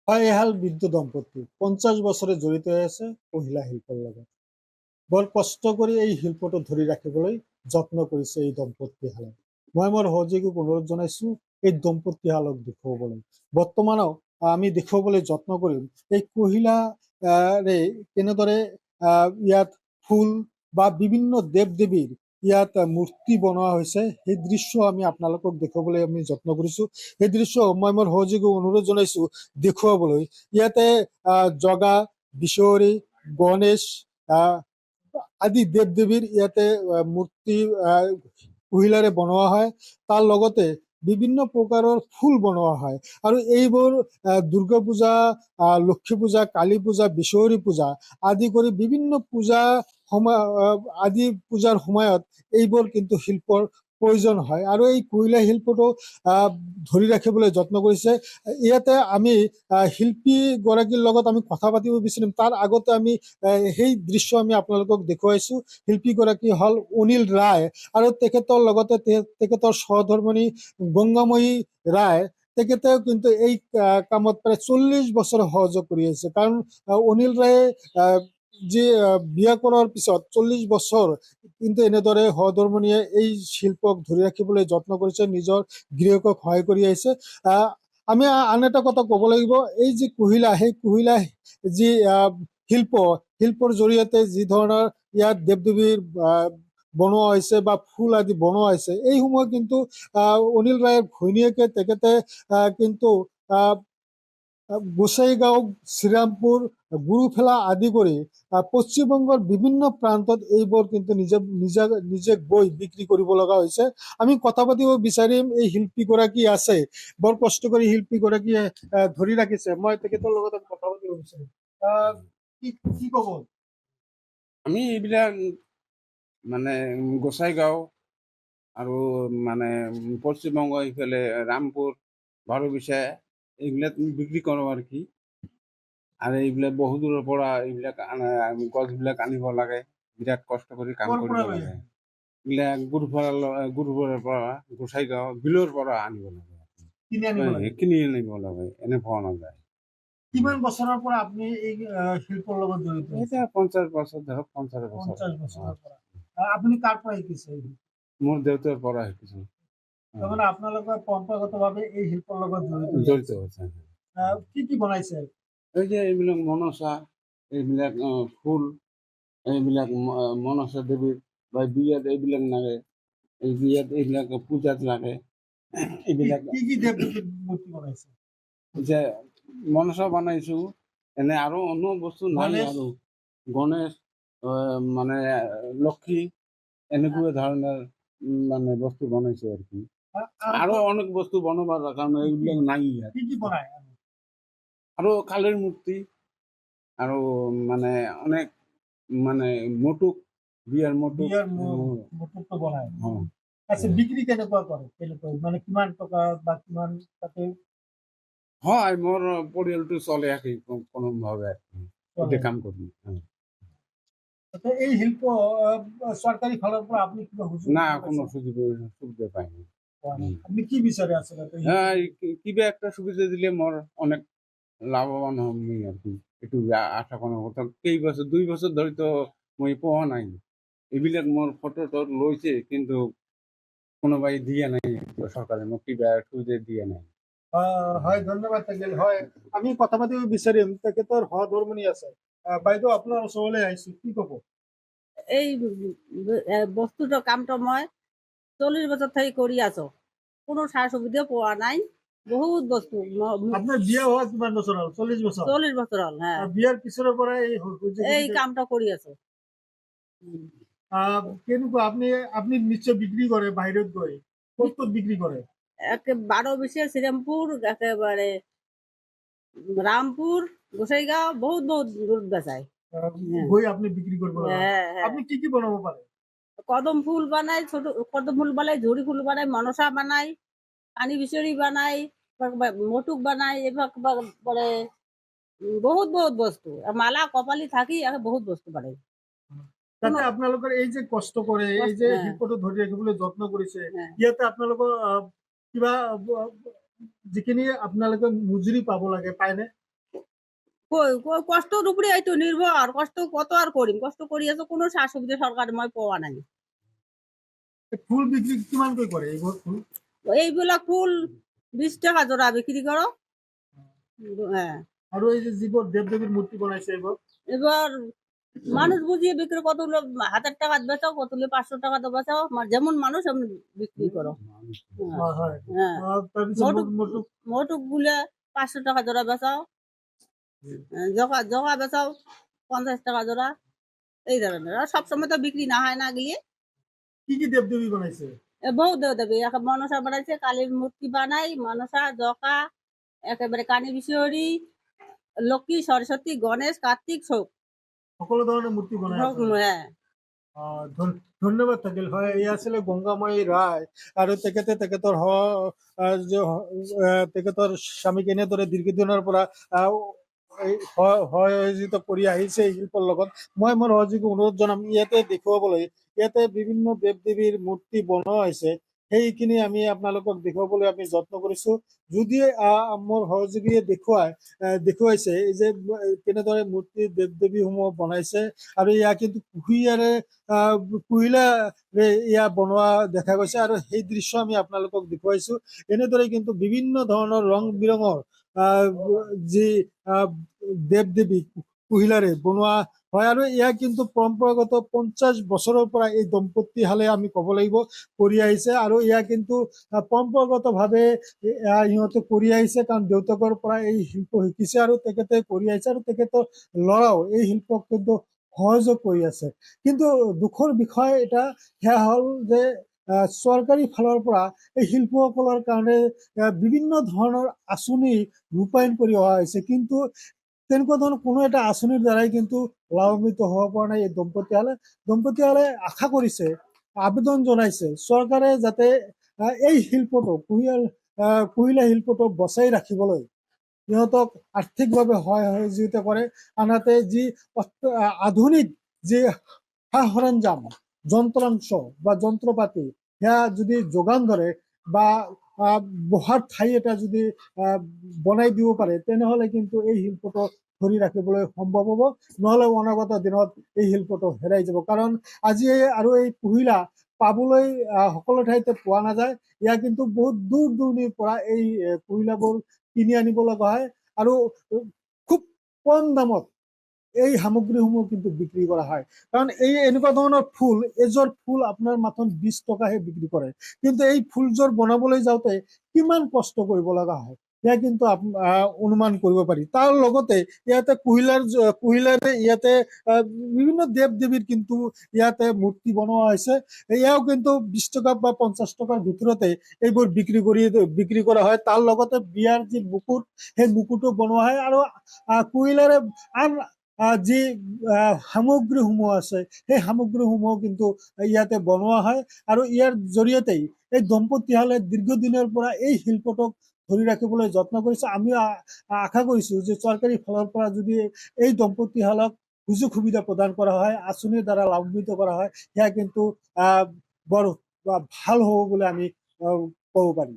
হয় এহাল বৃদ্ধ দম্পতি 50 বছৰে জড়িত হৈ আছে কহিলা শিল্পৰ লগত। বৰ কষ্ট কৰি এই শিল্পটো ধৰি ৰাখিবলৈ যত্ন কৰিছে এই দম্পতীহালে। মই মোৰ সহযোগীক অনুৰোধ জনাইছো এই দম্পতীহালক দেখুৱাবলৈ। বৰ্তমানো আমি দেখুৱাবলৈ যত্ন কৰিম এই কহিলাৰে কেনেদৰে ইয়াত ফুল বা বিভিন্ন দেৱ দেৱীৰ ইয়াত মূৰ্তি বনোৱা হৈছে সেই দৃশ্য আমি আপোনালোকক দেখুৱাবলৈ আমি যত্ন কৰিছো। সেই দৃশ্য মই মোৰ সহযোগীক অনুৰোধ জনাইছো দেখুৱাবলৈ। ইয়াতে জগা, বিশ্বহৰী, গণেশ আদি দেৱ দেৱীৰ ইয়াতে মূৰ্তি কহিলাৰে বনোৱা হয়। তাৰ লগতে বিভিন্ন প্ৰকাৰৰ ফুল বনোৱা হয় আৰু এইবোৰ দুৰ্গা পূজা, লক্ষ্মী পূজা, কালী পূজা, বিশ্বহৰী পূজা আদি কৰি বিভিন্ন পূজা আদি পূজাৰ সময়ত এইবোৰ কিন্তু শিল্পৰ প্ৰয়োজন হয় আৰু এই কহিলা শিল্পটো ধৰি ৰাখিবলৈ যত্ন কৰিছে। ইয়াতে আমি শিল্পী গৰাকীৰ লগত আমি কথা পাতিব বিচাৰিম। তাৰ আগতে আমি সেই দৃশ্য আমি আপোনালোকক দেখুৱাইছো। শিল্পী গৰাকী হল অনিল ৰায় আৰু তেখেতৰ লগতে তেখেতৰ সহধৰ্মণী গংগাময়ী ৰায়। তেখেতেও কিন্তু এই কামত প্ৰায় 40 বছৰ সহযোগ কৰি আহিছে। কাৰণ অনিল ৰায়ে যি বিয়া কৰাৰ পিছত 40 বছৰ কিন্তু এনেদৰে সহধৰ্মণীয়ে এই শিল্পক ধৰি ৰাখিবলৈ যত্ন কৰিছে, নিজৰ গৃহকক সহায় কৰি আহিছে। আমি আন এটা কথা ক'ব লাগিব, এই যি কহিলা, সেই কহিলা যি শিল্পৰ জৰিয়তে যি ধৰণৰ ইয়াত দেৱ দেৱীৰ বনোৱা হৈছে বা ফুল আদি বনোৱা হৈছে, এই সময় কিন্তু অনিল ৰায়ৰ ঘৈণীয়েকে তেখেতে কিন্তু গোসাইগাঁও, শ্ৰীৰামপুৰ, গুৰুফেলা আদি কৰি পশ্চিমবংগৰ বিভিন্ন প্ৰান্তত এইবোৰ কিন্তু নিজে গৈ বিক্ৰী কৰিব লগা হৈছে। আমি কথা পাতিব বিচাৰিম, এই শিল্পীগৰাকী আছে, বৰ কষ্ট কৰি শিল্পীগৰাকীয়ে ধৰি ৰাখিছে। মই তেখেতৰ লগত কথা পাতিব বিচাৰিম। কি ক'ব? আমি এইবিলাক মানে গোসাইগাঁও আৰু মানে পশ্চিমবংগ ইফালে ৰামপুৰ, বাৰবিছা এইবিলাক বিক্ৰী কৰোঁ আৰু কি। আৰু এইবিলাক বহু দূৰৰ পৰা এইবিলাক গছবিলাক আনিব লাগে, বিৰাট কষ্ট কৰি কাম কৰিব লাগে। এইবিলাক গুৰুফালৰ পৰা, গোসাইগাঁও বিলৰ পৰা আনিব লাগে, কিনি আনিব লাগে, এনে পোৱা নাযায়। কিমান বছৰৰ পৰা আপুনি এই শিল্পৰ লগত জড়িত? এতিয়া 50 বছৰ, ধৰক 50 বছৰ। আপুনি কাৰ পৰা শিকিছে? মোৰ দেউতাৰ পৰা শিকিছো। তাৰমানে আপোনালোকে পৰম্পৰাগতভাৱে এই শিল্পৰ লগত জড়িত হৈছে। কি বনাইছে? এই যে এইবিলাক মনসা, এইবিলাক ফুল, এইবিলাক মনসা দেৱীৰ বা বিয়াত এইবিলাক লাগে, এই বিয়াত এইবিলাক পূজাত লাগে। এইবিলাক কি দেৱ দেৱীৰ মূৰ্তি বনাইছে? যে মনসা বনাইছো, এনে আৰু অন্য বস্তু নাই। আৰু গণেশ, মানে লক্ষ্মী, এনেকুৱা ধৰণৰ মানে বস্তু বনাইছো আৰু কি। আৰু অনেক বস্তু বনাবাৰ কাৰণে এইবিলাক নাই। কি বনায়? আৰু কালীৰ মূৰ্তি আৰু মানে অনেক মানে মটুক, বিয়াৰ মটুকটো বনায়। আচ্ছা, বিক্ৰি কেনেকুৱা কৰে? মানে কিমান টকা বা কিমান তাতে? হয়, মোৰ পৰিয়ালটো চলে আৰ কি কোনোভাবে কাম কৰি। এই শিল্প সৰকাৰি ফালৰ পৰা আপনি কিবা না, কোনো সুবিধা পাইনি। আপনি কি বিচারে আসলে? হ্যাঁ, কিবা একটা সুবিধা দিলে মোর অনেক লাভবান হমি আর কি। একটু আশা কোনো কথা। কেইবছর 2 বছর ধরে তো মই পোৱা নাই। এইবিলাক মোর ফটো লৈছে, কিন্তু কোনোবাই দিয়া নাই, সরকারে মোক কিবা সুবিধা দিয়া নাই। হয়, ধন্যবাদ থাকিল। হয়, আমি কথা পাতিব বিচাৰিম, তেখেতৰ সহধৰ্মণী আছে। বাইদেউ, আপোনাৰ ওচৰলৈ আহিছো, কি ক'ব? এই বস্তুটো কামটো মই 40 বছৰ থেকে কৰি আছো, কোনো সা সুবিধা পোৱা নাই। বহুত বস্তু। আপনাৰ বিয়ে হওয়া কিমান বছৰ হল? 40 বছৰ। 40 বছৰ হল। হ্যাঁ, বিয়াৰ পিছনেৰ পৰা এই কামটা কৰি আছো। কেনেকুৱা? আপনি নিশ্চয় বিক্ৰি কৰে বাহিৰত গৈ? ক'ত বিক্রি করে? বারবিছা, শ্রীরামপুর, একেবারে রামপুর, গোসাইগাঁও, বহুত দূর বেচায়। গৈ আপনি বিক্রি করবো? আপনি কি বনাবো পারে? কদম ফুল বানাই, ছোট কদম ফুল বানাই, ঝুড়ি ফুল বানাই, মনসা বানাই, পানি বিচৰি বানাই, মটুক বানাই, এবাৰ বহুত বস্তু, মালা কপালি থাকি বহুত বস্তু বানাই। তাতে আপোনালোকৰ এই যে কষ্ট কৰে, এই যে শিল্পটো ধৰি ৰাখিবলৈ যত্ন কৰিছে, ইয়াতে আপোনালোকৰ কিবা যিখিনি আপোনালোকে মজুৰি পাব লাগে পায়নে? কষ্টৰ উপৰে এইটো নিৰ্ভৰ, কষ্ট কত আৰ কৰিম, কষ্ট কৰি আছো, কোনো সা সুবিধা সৰকাৰ মই পোৱা নাই। ফুল বিক্ৰি কিমানকৈ কৰে এইবোৰ ফুল? এইবিলাক ফুল 20 টাকা জোড়া বিক্ৰি কৰো। হ্যাঁ, আৰু এই যে যিবোৰ দেৱ দেৱীৰ মূৰ্তি বনাইছে এইবোৰ? এবার মানুষ বুঝিয়ে বিক্রি, কতগুলো 1000 টাকা বেচাও, কতগুলো 500 টাকা তো বেচাও, যেমন মানুষ এমন বিক্রি করো। হ্যাঁ, হয়। হ্যাঁ, তাৰপিছত মোটুক মোটুক গুলে 500 টাকা জোড়া বেচাও, জগা জগা বেচাও 50 টাকা জোড়া, এই ধরনের। আর সবসময় তো বিক্রি না হয় না গিয়ে। কি কি দেৱ দেৱী বনাইছে? বহু দেব দেবী, মনসা বানাইছে, কালীর মূর্তি বানাই, মনসা, জকা, একেবারে কানী বিশ্বহরী, লক্ষ্মী, সরস্বতী, গণেশ, কার্তিক সব। সকলো ধৰণৰ মূৰ্তি বনাই আছে? হ্যাঁ, ধন্যবাদ থাকিল। হয়, এই আছিলে গংগাময়ী ৰায়, আৰু তেখেতৰ তেখেতৰ স্বামীক এনেদৰে দীৰ্ঘদিনৰ পৰা সহযোগিত কৰি আহিছে এই শিল্পৰ লগত। মই মোৰ সহযোগী অনুৰোধ জনাম, ইয়াতে দেখুৱাবলৈ, ইয়াতে বিভিন্ন দেৱ দেৱীৰ মূৰ্তি বনোৱা হৈছে, সেইখিনি আমি আপোনালোকক দেখুৱাবলৈ আমি যত্ন কৰিছো। যদি মোৰ সহযোগীয়ে দেখুৱাইছে এই যে কেনেদৰে মূৰ্তি দেৱ দেৱীসমূহ বনাইছে, আৰু এয়া কিন্তু কুহিলাৰে এয়া বনোৱা দেখা গৈছে, আৰু সেই দৃশ্য আমি আপোনালোকক দেখুৱাইছো। এনেদৰে কিন্তু বিভিন্ন ধৰণৰ ৰং বিৰঙৰ যি দেৱ দেৱী কুহিলাৰে বনোৱা হয়, আৰু এয়া কিন্তু পৰম্পৰাগত 50 বছৰৰ পৰা এই দম্পতীহালে আমি ক'ব লাগিব কৰি আহিছে, আৰু এয়া কিন্তু পৰম্পৰাগতভাৱে সিহঁতে কৰি আহিছে, কাৰণ দেউতাকৰ পৰা এই শিল্প শিকিছে আৰু তেখেতে কৰি আহিছে, আৰু তেখেতৰ ল'ৰাও এই শিল্পক কিন্তু সহযোগ কৰি আছে। কিন্তু দুখৰ বিষয় এটা সেয়া হ'ল যে চৰকাৰী ফালৰ পৰা এই শিল্পসকলৰ কাৰণে বিভিন্ন ধৰণৰ আঁচনি ৰূপায়ণ কৰি অহা হৈছে, কিন্তু তেনেকুৱা ধৰণৰ কোনো এটা আঁচনিৰ দ্বাৰাই কিন্তু লাভান্বিত হ'ব পৰা নাই এই দম্পতীহালে আশা কৰিছে, আবেদন জনাইছে চৰকাৰে যাতে এই শিল্পটো কুহিলা শিল্পটো বচাই ৰাখিবলৈ সিহঁতক আৰ্থিকভাৱে সহযোগিতা কৰে। আনহাতে যি আধুনিক যি সা সৰঞ্জাম, যন্ত্ৰাংশ বা যন্ত্ৰপাতি সেয়া যদি যোগান ধৰে বা বহাৰ ঠাই এটা যদি বনাই দিব পাৰে, তেনেহ'লে কিন্তু এই শিল্পটো ধৰি ৰাখিবলৈ সম্ভৱ হ'ব, নহ'লে অনাগত দিনত এই শিল্পটো হেৰাই যাব। কাৰণ আজি আৰু এই কুহিলা পাবলৈ সকলো ঠাইতে পোৱা নাযায়। ইয়াৰ কিন্তু বহুত দূৰ দূৰণিৰ পৰা এই কুহিলাবোৰ কিনি আনিব লগা হয়, আৰু খুব কম দামত এই সামগ্ৰীসমূহ কিন্তু বিক্ৰী কৰা হয়। কাৰণ এই এনেকুৱা ধৰণৰ ফুল, এযোৰ ফুল আপোনাৰ মাত্ৰ 20 টকাহে বিক্ৰী কৰে, কিন্তু এই ফুলযোৰ বনাবলৈ যাওঁতে কিমান কষ্ট কৰিব লগা হয় সেয়া কিন্তু অনুমান কৰিব পাৰি। তাৰ লগতে ইয়াতে কুহিলাৰে ইয়াতে বিভিন্ন দেৱ দেৱীৰ কিন্তু ইয়াতে মূৰ্তি বনোৱা হৈছে। এয়াও কিন্তু 20 টকা বা 50 টকাৰ ভিতৰতে এইবোৰ বিক্ৰী কৰা হয়। তাৰ লগতে বিয়াৰ যি মুকুট, সেই মুকুটো বনোৱা হয়, আৰু কুহিলাৰে আন যি সামগ্ৰীসমূহ আছে সেই সামগ্ৰীসমূহ কিন্তু ইয়াতে বনোৱা হয়, আৰু ইয়াৰ জৰিয়তেই এই দম্পতীহালে দীৰ্ঘদিনৰ পৰা এই শিল্পটোক ধৰি ৰাখিবলৈ যত্ন কৰিছে। আমি আশা কৰিছো যে চৰকাৰী ফালৰ পৰা যদি এই দম্পতীহালক সুযোগ সুবিধা প্ৰদান কৰা হয়, আঁচনিৰ দ্বাৰা লাভান্বিত কৰা হয়, সেয়া কিন্তু বৰ ভাল হ'ব বুলি আমি ক'ব পাৰি।